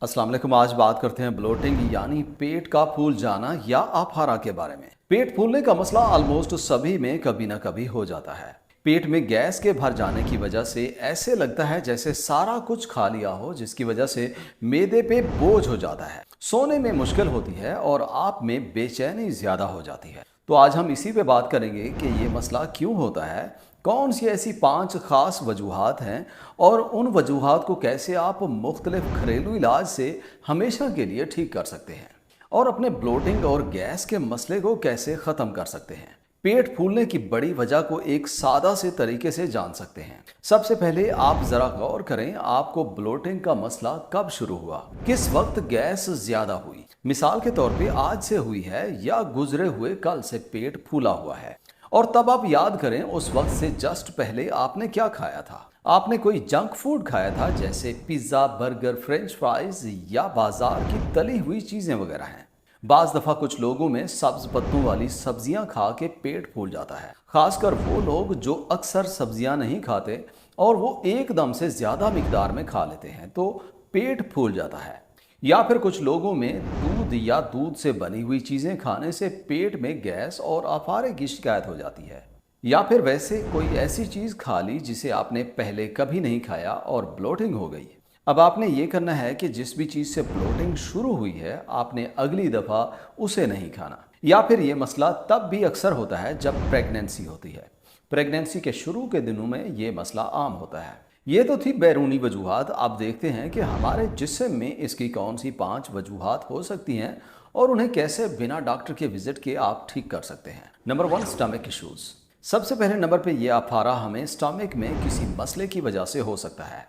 अस्सलाम वालेकुम। आज बात करते हैं ब्लोटिंग यानी पेट का फूल जाना या अफारा के बारे में। पेट फूलने का मसला ऑलमोस्ट सभी में कभी ना कभी हो जाता है। पेट में गैस के भर जाने की वजह से ऐसे लगता है जैसे सारा कुछ खा लिया हो, जिसकी वजह से मैदे पे बोझ हो जाता है, सोने में मुश्किल होती है और आप में बेचैनी ज्यादा हो जाती है। तो आज हम इसी पे बात करेंगे कि ये मसला क्यों होता है, कौन सी ऐसी 5 खास वजूहात हैं और उन वजूहात को कैसे आप मुख्तलिफ घरेलू इलाज से हमेशा के लिए ठीक कर सकते हैं और अपने ब्लोटिंग और गैस के मसले को कैसे ख़त्म कर सकते हैं। पेट फूलने की बड़ी वजह को एक सादा से तरीके से जान सकते हैं। सबसे पहले आप ज़रा गौर करें, आपको ब्लोटिंग का मसला कब शुरू हुआ, किस वक्त गैस ज़्यादा हुई। मिसाल के तौर पे आज से हुई है या गुजरे हुए कल से पेट फूला हुआ है, और तब आप याद करें उस वक्त से जस्ट पहले आपने क्या खाया था। आपने कोई जंक फूड खाया था जैसे पिज्ज़ा, बर्गर, फ्रेंच फ्राइज या बाजार की तली हुई चीज़ें वगैरह हैं। बाज़ दफ़ा कुछ लोगों में सब्ज पत्तों वाली सब्जियां खा के पेट फूल जाता है, खासकर वो लोग जो अक्सर सब्जियां नहीं खाते और वो एकदम से ज़्यादा मिकदार में खा लेते हैं तो पेट फूल जाता है। या फिर कुछ लोगों में दूध या दूध से बनी हुई चीज़ें खाने से पेट में गैस और अफारे की शिकायत हो जाती है। या फिर वैसे कोई ऐसी चीज़ खा ली जिसे आपने पहले कभी नहीं खाया और ब्लोटिंग हो गई। अब आपने ये करना है कि जिस भी चीज़ से ब्लोटिंग शुरू हुई है आपने अगली दफ़ा उसे नहीं खाना। या फिर ये मसला तब भी अक्सर होता है जब प्रेगनेंसी होती है। प्रेगनेंसी के शुरू के दिनों में ये मसला आम होता है। ये तो थी बैरूनी वजूहात। आप देखते हैं कि हमारे जिस्म में इसकी कौन सी 5 वजूहात हो सकती हैं और उन्हें कैसे बिना डॉक्टर के विजिट के आप ठीक कर सकते हैं। Number 1, stomach issues. सबसे पहले नंबर पे ये अफारा हमें स्टमक में किसी मसले की वजह से हो सकता है।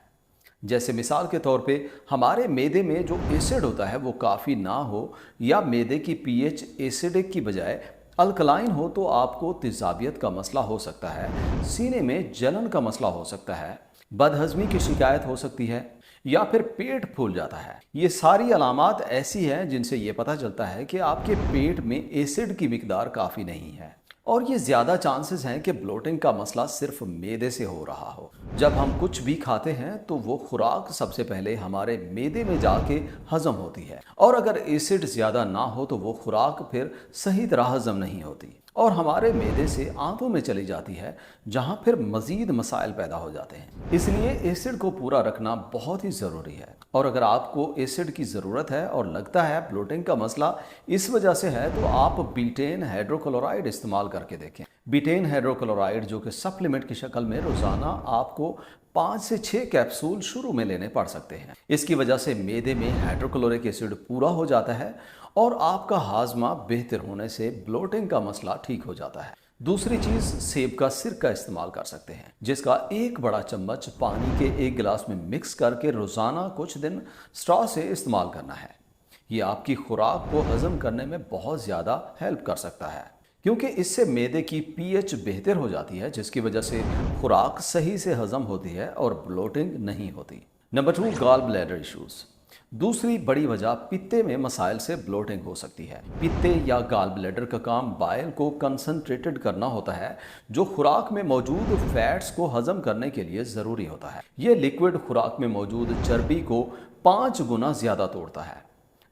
जैसे मिसाल के तौर पे हमारे मैदे में जो एसिड होता है वो काफ़ी ना हो, या मैदे की पीएच एसिडिक की बजाय अल्कलाइन हो तो आपको तेजाबियत का मसला हो सकता है, सीने में जलन का मसला हो सकता है, बदहजमी की शिकायत हो सकती है, या फिर पेट फूल जाता है। ये सारी अलामात ऐसी हैं जिनसे ये पता चलता है कि आपके पेट में एसिड की मिकदार काफ़ी नहीं है और ये ज़्यादा चांसेस हैं कि ब्लोटिंग का मसला सिर्फ मैदे से हो रहा हो। जब हम कुछ भी खाते हैं तो वो खुराक सबसे पहले हमारे मैदे में जाके हजम होती है, और अगर एसिड ज़्यादा ना हो तो वो खुराक फिर सही तरह हजम नहीं होती और हमारे मैदे से आंतों में चली जाती है, जहां फिर मज़ीद मसाइल पैदा हो जाते हैं। इसलिए एसिड को पूरा रखना बहुत ही ज़रूरी है, और अगर आपको एसिड की ज़रूरत है और लगता है ब्लोटिंग का मसला इस वजह से है तो आप बीटेन हाइड्रोक्लोराइड इस्तेमाल करके देखें। बीटेन हाइड्रोक्लोराइड जो कि सप्लीमेंट की शक्ल में रोज़ाना आपको 5 से 6 कैप्सूल शुरू में लेने पड़ सकते हैं। इसकी वजह से मैदे में हाइड्रोक्लोरिक एसिड पूरा हो जाता है और आपका हाजमा बेहतर होने से ब्लोटिंग का मसला ठीक हो जाता है। दूसरी चीज़, सेब का सिरका इस्तेमाल कर सकते हैं, जिसका 1 बड़ा चम्मच पानी के 1 गिलास में मिक्स करके रोज़ाना कुछ दिन स्ट्रॉ से इस्तेमाल करना है। ये आपकी खुराक को हजम करने में बहुत ज़्यादा हेल्प कर सकता है, क्योंकि इससे मैदे की पीएच बेहतर हो जाती है, जिसकी वजह से खुराक सही से हजम होती है और ब्लोटिंग नहीं होती। Number 2, gallbladder issues. दूसरी बड़ी वजह पित्ते में मसाइल से ब्लोटिंग हो सकती है। पित्ते या गॉल ब्लैडर का काम बाइल को कंसंट्रेटेड करना होता है, जो खुराक में मौजूद फैट्स को हजम करने के लिए ज़रूरी होता है। ये लिक्विड खुराक में मौजूद चर्बी को 5 गुना ज़्यादा तोड़ता है।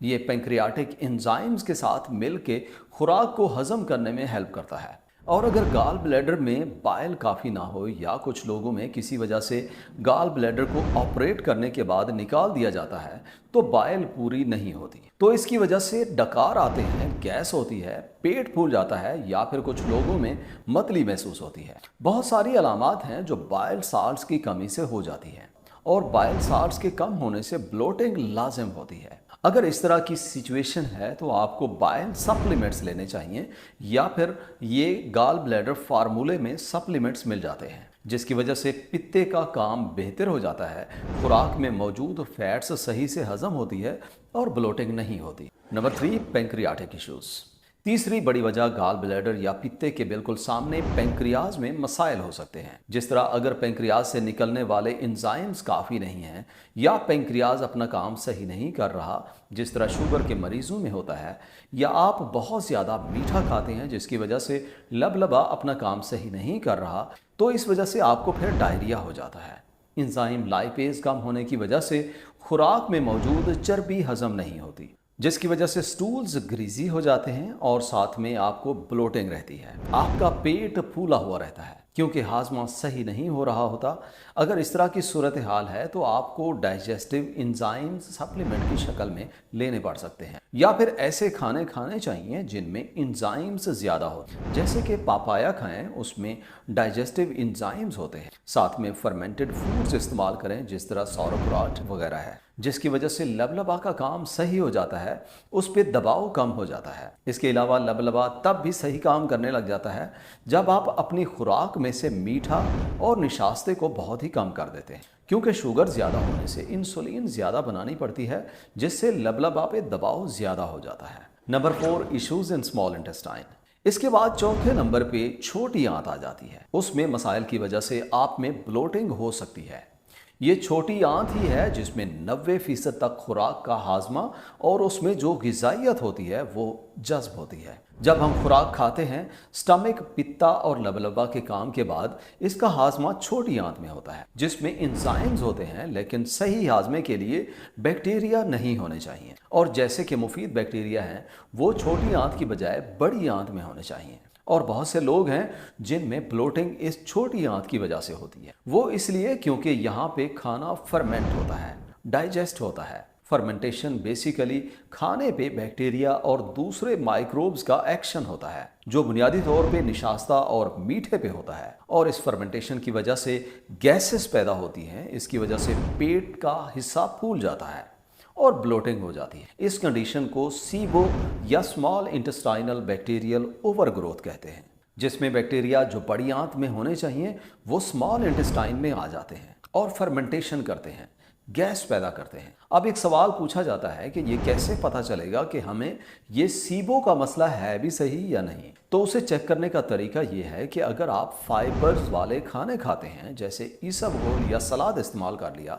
ये पैंक्रियाटिक एंजाइम्स के साथ मिल के खुराक को हजम करने में हेल्प करता है। और अगर गॉल ब्लैडर में बाइल काफ़ी ना हो, या कुछ लोगों में किसी वजह से गॉल ब्लैडर को ऑपरेट करने के बाद निकाल दिया जाता है तो बाइल पूरी नहीं होती, तो इसकी वजह से डकार आते हैं, गैस होती है, पेट फूल जाता है, या फिर कुछ लोगों में मतली महसूस होती है। बहुत सारी अलामात हैं जो बाइल साल्ट्स की कमी से हो जाती हैं, और बाइल साल्ट्स के कम होने से ब्लोटिंग लाजिम होती है। अगर इस तरह की सिचुएशन है तो आपको बाइल सप्लीमेंट्स लेने चाहिए, या फिर ये गॉल ब्लैडर फार्मूले में सप्लीमेंट्स मिल जाते हैं, जिसकी वजह से पित्ते का काम बेहतर हो जाता है, खुराक में मौजूद फैट्स सही से हजम होती है और ब्लोटिंग नहीं होती। Number 3, pancreatic issues. तीसरी बड़ी वजह गॉल ब्लैडर या पित्ते के बिल्कुल सामने पेंक्रियाज में मसाइल हो सकते हैं। जिस तरह अगर पेंक्रियाज से निकलने वाले एंजाइम्स काफ़ी नहीं हैं, या पेंक्रियाज अपना काम सही नहीं कर रहा, जिस तरह शुगर के मरीजों में होता है, या आप बहुत ज़्यादा मीठा खाते हैं जिसकी वजह से लबलबा अपना काम सही नहीं कर रहा, तो इस वजह से आपको फिर डायरिया हो जाता है। एंजाइम लाइपेज कम होने की वजह से खुराक में मौजूद चर्बी हजम नहीं होती, जिसकी वजह से स्टूल्स ग्रीजी हो जाते हैं और साथ में आपको ब्लोटिंग रहती है। आपका पेट फूला हुआ रहता है क्योंकि हाजमा सही नहीं हो रहा होता। अगर इस तरह की सूरत हाल है तो आपको डाइजेस्टिव इंजाइम्स सप्लीमेंट की शक्ल में लेने पड़ सकते हैं, या फिर ऐसे खाने खाने चाहिए जिनमें इंजाइम्स ज़्यादा हो, जैसे कि पापाया खाएं, उसमें डाइजेस्टिव इंजाइम्स होते हैं। साथ में फर्मेंटेड फूड्स इस्तेमाल करें जिस तरह सौरक्राट वगैरह है, जिसकी वजह से लबलबा का काम सही हो जाता है, उस पर दबाव कम हो जाता है। इसके अलावा लबलबा तब भी सही काम करने लग जाता है जब आप अपनी खुराक में से मीठा और निशास्ते को बहुत ही कम कर देते हैं, क्योंकि शुगर ज़्यादा होने से इंसुलिन ज़्यादा बनानी पड़ती है, जिससे लबलबा पे दबाव ज़्यादा हो जाता है। Number 4, issues in small intestine. इसके बाद चौथे नंबर पे छोटी आंत आ जाती है। उसमें मसाइल की वजह से आप में ब्लोटिंग हो सकती है। ये छोटी आंत ही है जिसमें 90% तक खुराक का हाजमा और उसमें जो ग़िज़ाइयत होती है वो जज्ब होती है। जब हम खुराक खाते हैं, स्टमक, पित्ता और लबलबा के काम के बाद इसका हाजमा छोटी आंत में होता है, जिसमें एंजाइम्स होते हैं, लेकिन सही हाजमे के लिए बैक्टीरिया नहीं होने चाहिए। और जैसे कि मुफीद बैक्टीरिया हैं, वो छोटी आंत की बजाय बड़ी आंत में होने चाहिए। और बहुत से लोग हैं जिनमें ब्लोटिंग इस छोटी आंत की वजह से होती है। वो इसलिए क्योंकि यहाँ पे खाना फर्मेंट होता है, डाइजेस्ट होता है। फर्मेंटेशन बेसिकली खाने पे बैक्टीरिया और दूसरे माइक्रोब्स का एक्शन होता है, जो बुनियादी तौर पे निशास्ता और मीठे पे होता है। और इस फर्मेंटेशन की वजह से गैसेस पैदा होती हैं। इसकी वजह से पेट का हिस्सा फूल जाता है और ब्लोटिंग हो जाती है। इस कंडीशन को सीबो या स्मॉल इंटेस्टाइनल बैक्टीरियल ओवरग्रोथ कहते हैं, जिसमें बैक्टीरिया जो बड़ी आंत में होने चाहिए वो स्मॉल इंटेस्टाइन में आ जाते हैं और फर्मेंटेशन करते हैं, गैस पैदा करते हैं। अब एक सवाल पूछा जाता है कि ये कैसे पता चलेगा कि हमें ये सीबो का मसला है भी सही या नहीं। तो उसे चेक करने का तरीका ये है कि अगर आप फाइबर्स वाले खाने खाते हैं, जैसे इसबगोल या सलाद इस्तेमाल कर लिया,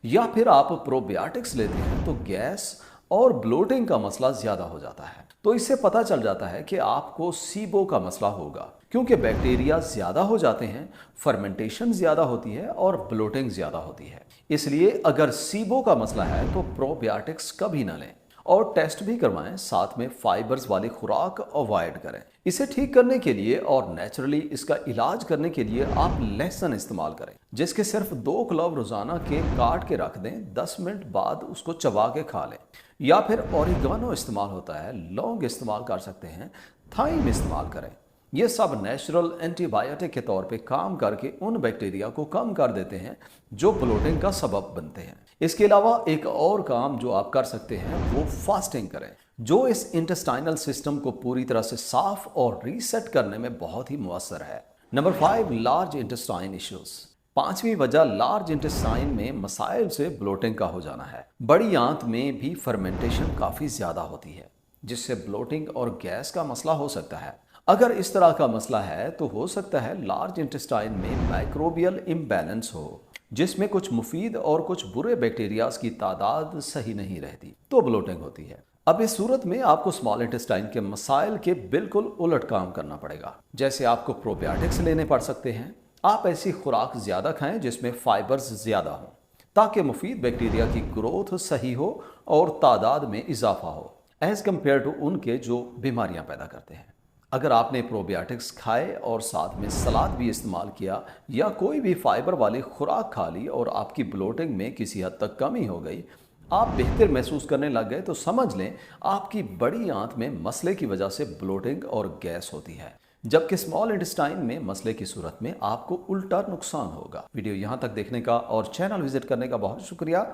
या फिर आप प्रोबायोटिक्स लेते हैं, तो गैस और ब्लोटिंग का मसला ज़्यादा हो जाता है। तो इससे पता चल जाता है कि आपको सीबो का मसला होगा, क्योंकि बैक्टीरिया ज़्यादा हो जाते हैं, फर्मेंटेशन ज़्यादा होती है और ब्लोटिंग ज़्यादा होती है। इसलिए अगर सीबो का मसला है तो प्रोबायोटिक्स कभी ना लें और टेस्ट भी करवाएं। साथ में फाइबर्स वाली खुराक अवॉइड करें। इसे ठीक करने के लिए और नेचुरली इसका इलाज करने के लिए आप लहसुन इस्तेमाल करें, जिसके सिर्फ 2 क्लव रोजाना के काट के रख दें, 10 मिनट बाद उसको चबा के खा लें। या फिर ओरिगानो इस्तेमाल होता है, लौंग इस्तेमाल कर सकते हैं, थाइम इस्तेमाल करें। ये सब नेचुरल एंटीबायोटिक के तौर पे काम करके उन बैक्टीरिया को कम कर देते हैं जो ब्लोटिंग का सबब बनते हैं। इसके अलावा एक और काम जो आप कर सकते हैं वो फास्टिंग करें, जो इस इंटेस्टाइनल सिस्टम को पूरी तरह से साफ और रीसेट करने में बहुत ही मुअस्सर है। Number 5, large intestine issues. 5वीं वजह लार्ज इंटेस्टाइन में मसाइल से ब्लोटिंग का हो जाना है। बड़ी आंत में भी फर्मेंटेशन काफ़ी ज़्यादा होती है, जिससे ब्लोटिंग और गैस का मसला हो सकता है। अगर इस तरह का मसला है तो हो सकता है लार्ज इंटेस्टाइन में माइक्रोबियल इम्बैलेंस हो, जिसमें कुछ मुफीद और कुछ बुरे बैक्टीरियाज की तादाद सही नहीं रहती, तो ब्लोटिंग होती है। अब इस सूरत में आपको स्मॉल इंटेस्टाइन के मसाइल के बिल्कुल उलट काम करना पड़ेगा। जैसे आपको प्रोबायोटिक्स लेने पड़ सकते हैं। आप ऐसी खुराक ज़्यादा खाएं जिसमें फाइबर्स ज़्यादा हों, ताकि मुफीद बैक्टीरिया की ग्रोथ सही हो और तादाद में इजाफा हो, एज़ कम्पेयर टू उनके जो बीमारियां पैदा करते हैं। अगर आपने प्रोबायोटिक्स खाए और साथ में सलाद भी इस्तेमाल किया या कोई भी फाइबर वाली खुराक खा ली और आपकी ब्लोटिंग में किसी हद तक कमी हो गई, आप बेहतर महसूस करने लग गए, तो समझ लें आपकी बड़ी आंत में मसले की वजह से ब्लोटिंग और गैस होती है, जबकि स्मॉल इंटेस्टाइन में मसले की सूरत में आपको उल्टा नुकसान होगा। वीडियो यहाँ तक देखने का और चैनल विजिट करने का बहुत शुक्रिया।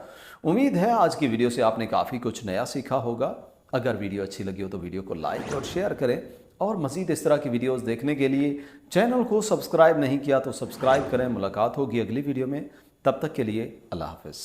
उम्मीद है आज की वीडियो से आपने काफ़ी कुछ नया सीखा होगा। अगर वीडियो अच्छी लगी हो तो वीडियो को लाइक और शेयर करें, और मज़ीद इस तरह की वीडियोस देखने के लिए चैनल को सब्सक्राइब नहीं किया तो सब्सक्राइब करें। मुलाकात होगी अगली वीडियो में, तब तक के लिए अल्लाह हाफ़िज़।